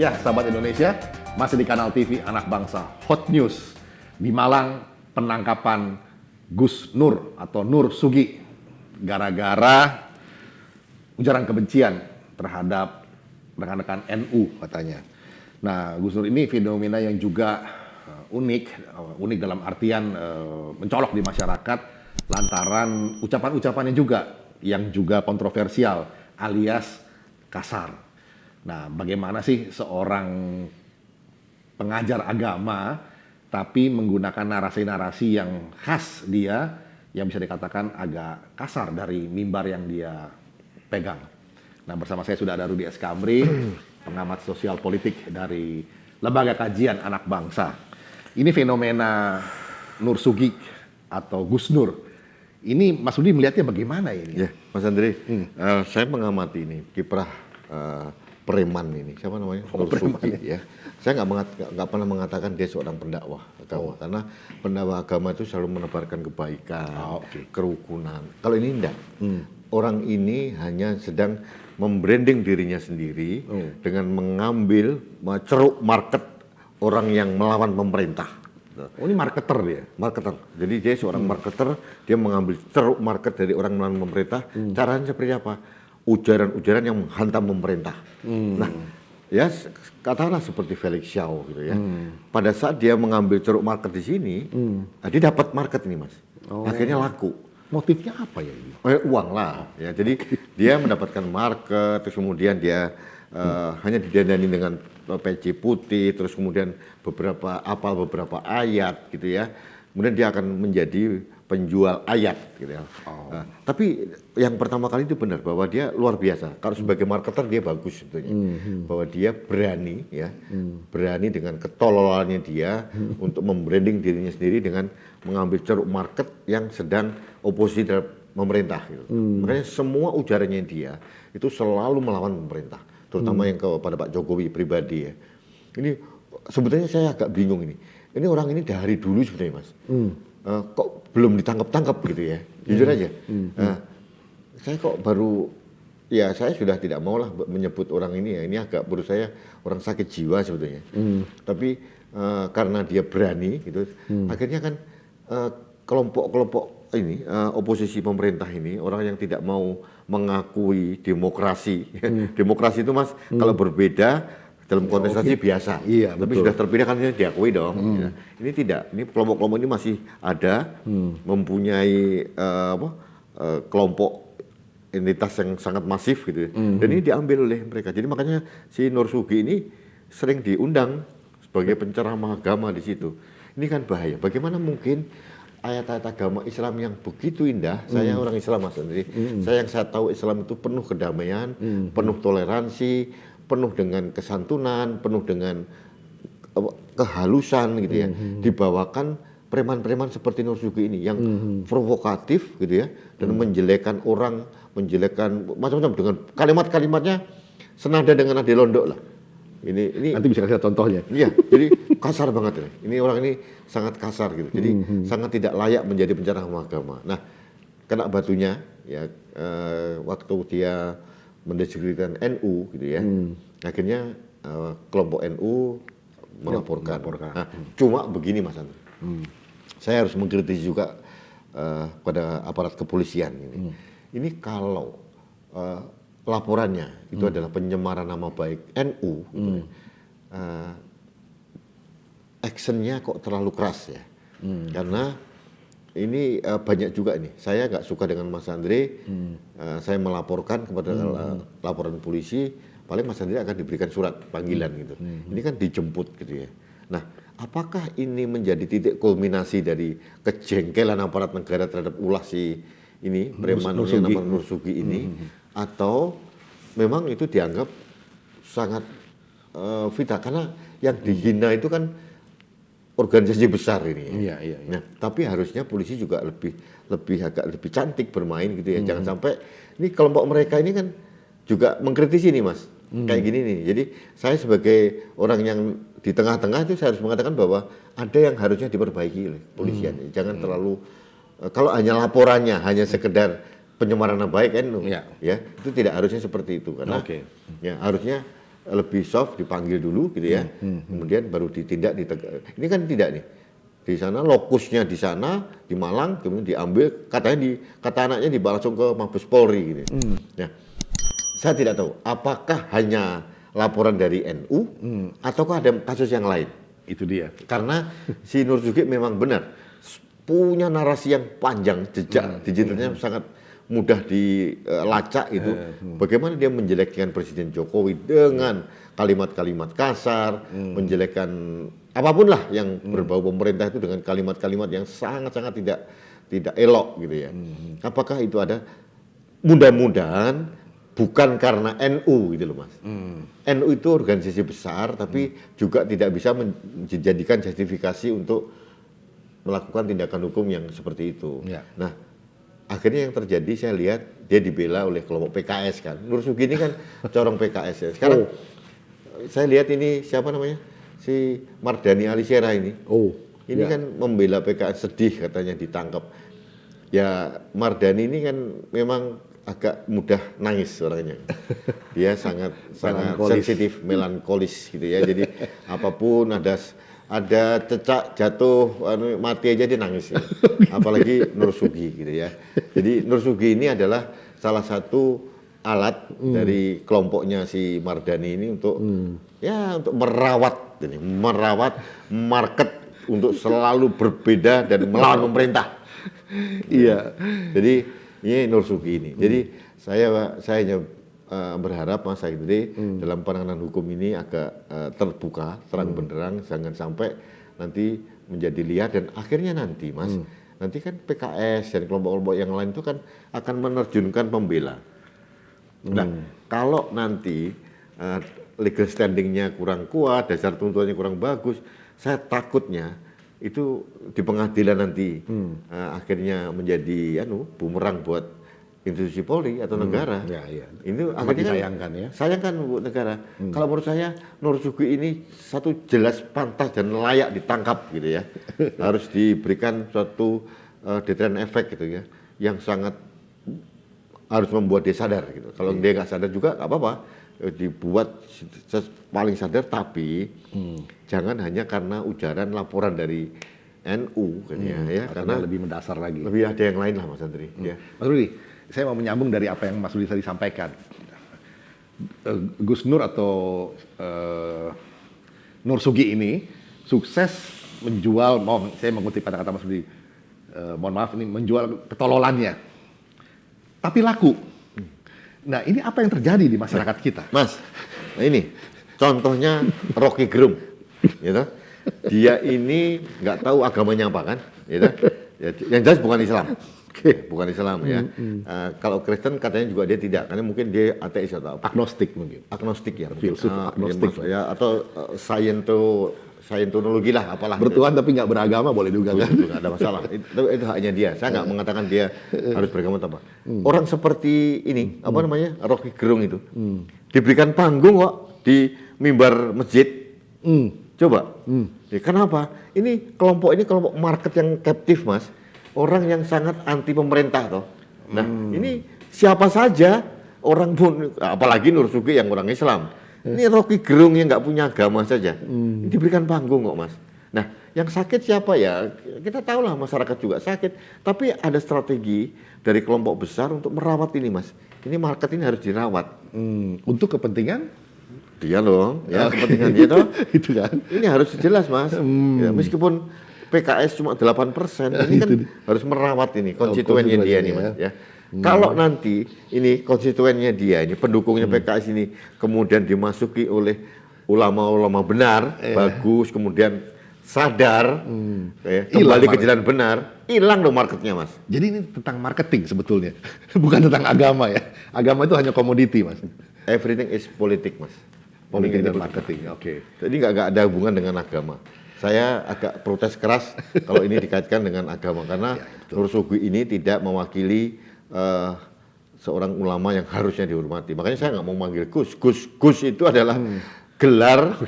Ya, sahabat Indonesia, masih di kanal TV Anak Bangsa Hot News. Di Malang, penangkapan Gus Nur atau Nur Sugi gara-gara ujaran kebencian terhadap rekan-rekan NU katanya. Nah, Gus Nur ini fenomena yang juga unik dalam artian mencolok di masyarakat lantaran ucapan-ucapannya juga yang juga kontroversial alias kasar. Nah, bagaimana sih seorang pengajar agama tapi menggunakan narasi-narasi yang khas dia yang bisa dikatakan agak kasar dari mimbar yang dia pegang. Nah, bersama saya sudah ada Rudi Eskamri, pengamat sosial politik dari Lembaga Kajian Anak Bangsa. Ini fenomena Nur Sugi atau Gus Nur. Ini Mas Rudi melihatnya bagaimana ini? Ya, Mas Andri, saya mengamati ini kiprah preman ini, siapa namanya? Nur Sugi, ya. Saya nggak pernah mengatakan dia seorang pendakwah agama, karena pendakwah agama itu selalu menebarkan kebaikan, kerukunan. Kalau ini enggak, orang ini hanya sedang membranding dirinya sendiri dengan mengambil ceruk market orang yang melawan pemerintah. Oh, ini marketer dia? Marketer. Jadi dia seorang marketer, dia mengambil ceruk market dari orang melawan pemerintah. Caranya seperti apa? Ujaran-ujaran yang menghantam pemerintah. Nah, ya katakanlah seperti Felix Xiao gitu ya. Pada saat dia mengambil ceruk market di sini, dia dapat market ini, Mas. Akhirnya laku. Motifnya apa ya ini? Uang lah. Ya, jadi dia mendapatkan market, terus kemudian dia hanya didandani dengan peci putih, terus kemudian beberapa ayat gitu ya. Kemudian dia akan menjadi penjual ayat gitu ya. Nah, tapi yang pertama kali itu benar bahwa dia luar biasa. Kalau sebagai marketer dia bagus sebetulnya. Bahwa dia berani ya, berani dengan ketololannya dia untuk membranding dirinya sendiri dengan mengambil ceruk market yang sedang oposisi terhadap pemerintah gitu. Makanya semua ujarannya dia itu selalu melawan pemerintah, terutama yang kepada Pak Jokowi pribadi ya. Ini sebetulnya saya agak bingung ini. Ini orang ini dari dulu sebenarnya, Mas. Kok belum ditangkap-tangkap gitu ya, jujur aja. Saya kok baru, ya saya sudah tidak mau lah menyebut orang ini ya, ini agak menurut saya orang sakit jiwa sebetulnya. Tapi karena dia berani gitu, akhirnya kan kelompok-kelompok ini, oposisi pemerintah ini, orang yang tidak mau mengakui demokrasi. Demokrasi itu, Mas, kalau berbeda dalam kontestasi biasa, iya, tapi betul. sudah terpilih kan diakui dong. Ya. Ini tidak, ini kelompok-kelompok ini masih ada, mempunyai kelompok entitas yang sangat masif gitu. Dan ini diambil oleh mereka. Jadi makanya si Nur Sugi ini sering diundang sebagai penceramah agama di situ. Ini kan bahaya. Bagaimana mungkin ayat-ayat agama Islam yang begitu indah? Saya orang Islam, Mas Andri. Saya tahu Islam itu penuh kedamaian, penuh toleransi, penuh dengan kesantunan, penuh dengan kehalusan gitu ya. Dibawakan preman-preman seperti Nur Sugi ini yang provokatif gitu ya, dan menjelekkan orang, menjelekkan macam-macam dengan kalimat-kalimatnya senada dengan Ade Londo lah. Ini Nanti bisa kasih contohnya. iya, jadi kasar banget ya. Ini orang ini sangat kasar gitu. Jadi sangat tidak layak menjadi penceramah agama. Nah, kena batunya ya waktu dia mendeskripsikan NU gitu ya. Akhirnya kelompok NU melaporkan. Nah, cuma begini, Mas Andri. Saya harus mengkritisi juga pada aparat kepolisian ini. Ini kalau laporannya itu adalah penyemaran nama baik NU, gitu ya. Actionnya kok terlalu keras ya. Karena ini banyak juga ini. Saya nggak suka dengan Mas Andre. Saya melaporkan kepada laporan polisi, paling Mas Andre akan diberikan surat panggilan gitu. Ini kan dijemput gitu ya. Nah, apakah ini menjadi titik kulminasi dari kejengkelan aparat negara terhadap ulah si ini preman yang namanya Nur Sugi ini, atau memang itu dianggap sangat vital karena yang dihina itu kan organisasi besar ini. Iya. Nah, tapi harusnya polisi juga agak lebih cantik bermain gitu ya. Jangan sampai ini kelompok mereka ini kan juga mengkritisi nih, Mas. Kayak gini nih. Jadi saya sebagai orang yang di tengah-tengah itu saya harus mengatakan bahwa ada yang harusnya diperbaiki oleh polisian. Jangan terlalu kalau hanya laporannya hanya sekedar penyemaran nama baik kan, ya itu tidak harusnya seperti itu karena ya harusnya lebih soft, dipanggil dulu gitu ya, kemudian baru ditindak. Ini kan tidak nih, di sana lokusnya di sana di Malang, kemudian diambil, kata anaknya dibawa langsung ke Mabes Polri gitu. Ya, saya tidak tahu apakah hanya laporan dari NU ataukah ada kasus yang lain. Itu dia. Karena si Nur Zugi memang benar punya narasi yang panjang, jejak digitalnya sangat mudah dilacak itu. Bagaimana dia menjelekkan Presiden Jokowi dengan kalimat-kalimat kasar, menjelekkan apapun lah yang berbau pemerintah itu dengan kalimat-kalimat yang sangat-sangat tidak elok gitu ya. Apakah itu ada? Mudah-mudahan bukan karena NU gitu loh Mas. NU itu organisasi besar tapi juga tidak bisa dijadikan justifikasi untuk melakukan tindakan hukum yang seperti itu. Ya. Nah, akhirnya yang terjadi saya lihat dia dibela oleh kelompok PKS kan. Nur Zugi ini kan corong PKS ya. Sekarang saya lihat ini siapa namanya? Si Mardhani Alisera ini. Ini kan membela PKS, sedih katanya ditangkap. Ya Mardhani ini kan memang agak mudah nangis orangnya. Dia sangat sensitif, melankolis gitu ya. Jadi apapun ada cecak jatuh mati aja dia nangis ya. Apalagi Nur Zugi gitu ya. Jadi Nur Zugi ini adalah salah satu alat dari kelompoknya si Mardhani ini untuk untuk merawat market untuk selalu berbeda dan melawan pemerintah. Iya. Jadi ini Nur Zugi ini. Jadi saya hanya berharap Mas Saidri dalam penanganan hukum ini agak terbuka, terang benderang, jangan sampai nanti menjadi liar dan akhirnya nanti Mas, nanti kan PKS dan kelompok-kelompok yang lain itu kan akan menerjunkan pembela. Nah, kalau nanti legal standingnya kurang kuat, dasar tuntutannya kurang bagus, saya takutnya itu di pengadilan nanti akhirnya menjadi bumerang buat institusi Polri atau negara. Ini akhirnya disayangkan ya. Sayangkan buat negara. Kalau menurut saya Nur Zugi ini satu jelas pantas dan layak ditangkap gitu ya. Harus diberikan suatu deterrent effect gitu ya, yang sangat harus membuat dia sadar gitu. Kalau dia nggak sadar juga nggak apa-apa, dibuat paling sadar, tapi jangan hanya karena ujaran laporan dari NU kan ya, karena lebih mendasar lagi. Lebih ada yang lain lah Mas Andri. Ya. Mas Rudi, saya mau menyambung dari apa yang Mas Rudi tadi sampaikan. Gus Nur atau Nur Zugi ini sukses menjual, saya mengutip kata-kata Mas Rudi, mohon maaf ini menjual ketololannya, tapi laku. Nah ini apa yang terjadi di masyarakat kita? Mas, nah ini contohnya Rocky Gerung, gitu. Dia ini nggak tahu agamanya apa kan, gitu. Yang jelas bukan Islam. Bukan Islam ya. Kalau Kristen katanya juga dia tidak, karena mungkin dia ateis atau apa. Agnostik mungkin. Agnostik ya. Filsuf agnostik ya, atau Scientology lah, apalah. Bertuhan tapi nggak beragama boleh juga kan? Nggak ada masalah. Itu haknya dia. Saya nggak mengatakan dia harus beragama atau apa. Orang seperti ini, apa namanya, Rocky Gerung itu, diberikan panggung kok di mimbar masjid. Coba. Ya, kenapa? Ini kelompok market yang captive Mas. Orang yang sangat anti pemerintah toh. Nah, ini siapa saja orang pun, apalagi Nur Zugi yang orang Islam. Ini Rocky Gerung yang nggak punya agama saja. Ini diberikan panggung kok Mas. Nah, yang sakit siapa ya? Kita tahu lah masyarakat juga sakit. Tapi ada strategi dari kelompok besar untuk merawat ini Mas. Ini market ini harus dirawat. Untuk kepentingan? Dia loh, ya kepentingan dia toh. Itu kan. Ini harus jelas Mas. Ya, meskipun PKS cuma 8%, ini kan harus merawat ini konstituennya dia nih Mas ya. Kalau nanti ini konstituennya dia ini, pendukungnya PKS ini kemudian dimasuki oleh ulama-ulama benar, bagus, kemudian sadar, kembali ke jalan benar, hilang dong marketnya Mas. Jadi ini tentang marketing sebetulnya, bukan tentang agama ya. Agama itu hanya komoditi Mas. Everything is politik Mas. Politik dan marketing, oke. Jadi nggak ada hubungan dengan agama. Saya agak protes keras kalau ini dikaitkan dengan agama, karena Nur Zugi ini tidak mewakili seorang ulama yang harusnya dihormati. Makanya saya nggak mau manggil Gus. Gus itu adalah gelar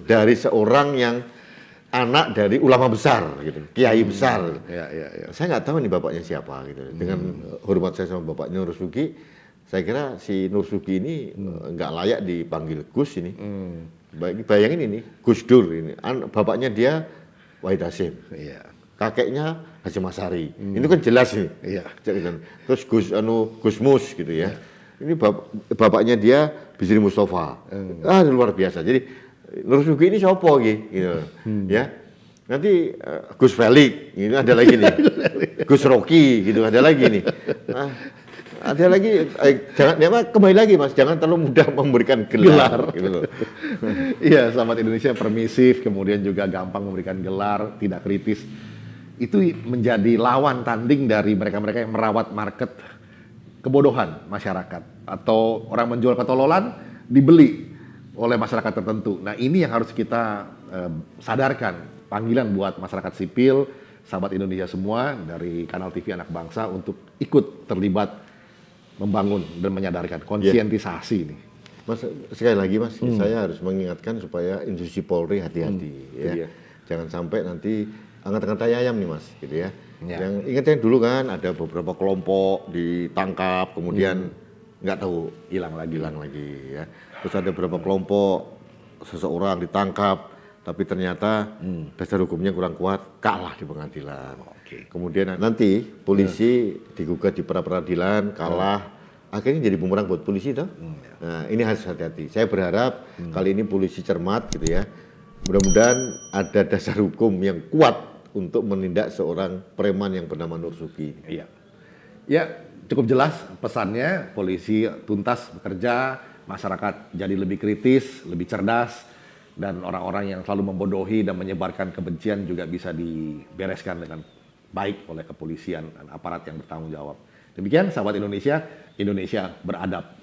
dari seorang yang anak dari ulama besar, gitu, kiai besar. Saya nggak tahu nih bapaknya siapa, gitu. Dengan hormat saya sama bapaknya Nur Zugi, saya kira si Nur Sugi ini nggak layak dipanggil Gus ini. Bayangin ini, Gus Dur ini, bapaknya dia Wahid Hasyim, Iya. kakeknya Hasyim Asy'ari. Ini kan jelas ini. Iya. Terus Gus Mus gitu ya. Ini bapaknya dia Bisri Mustafa. Luar biasa. Jadi Nur Sugi ini siapa gitu. Ya. Nanti Gus Felix, ini ada lagi nih. Gus Rocky gitu ada lagi nih. Ada lagi, kembali lagi Mas, jangan terlalu mudah memberikan gelar. Gitu loh. Iya, sahabat Indonesia permisif, kemudian juga gampang memberikan gelar, tidak kritis. Itu menjadi lawan tanding dari mereka-mereka yang merawat market kebodohan masyarakat. Atau orang menjual ketololan dibeli oleh masyarakat tertentu. Nah ini yang harus kita sadarkan. Panggilan buat masyarakat sipil, sahabat Indonesia semua, dari Kanal TV Anak Bangsa untuk ikut terlibat membangun dan menyadarkan konsientisasi ini. Mas, sekali lagi Mas, saya harus mengingatkan supaya institusi Polri hati-hati ya. Jangan sampai nanti angkat-angkat tai ayam nih Mas, gitu ya. Yang ingatnya dulu kan ada beberapa kelompok ditangkap, kemudian nggak tahu hilang lagi ya. Terus ada beberapa kelompok seseorang ditangkap, tapi ternyata dasar hukumnya kurang kuat, kalah di pengadilan. Kemudian nanti polisi digugat di pra-peradilan, kalah, akhirnya jadi bumerang buat polisi toh. Nah ini harus hati-hati. Saya berharap kali ini polisi cermat gitu ya. Mudah-mudahan ada dasar hukum yang kuat untuk menindak seorang preman yang bernama Nur Sugi. Iya. Ya, cukup jelas pesannya, polisi tuntas bekerja, masyarakat jadi lebih kritis, lebih cerdas, dan orang-orang yang selalu membodohi dan menyebarkan kebencian juga bisa dibereskan dengan baik oleh kepolisian dan aparat yang bertanggung jawab. Demikian sahabat Indonesia, Indonesia beradab.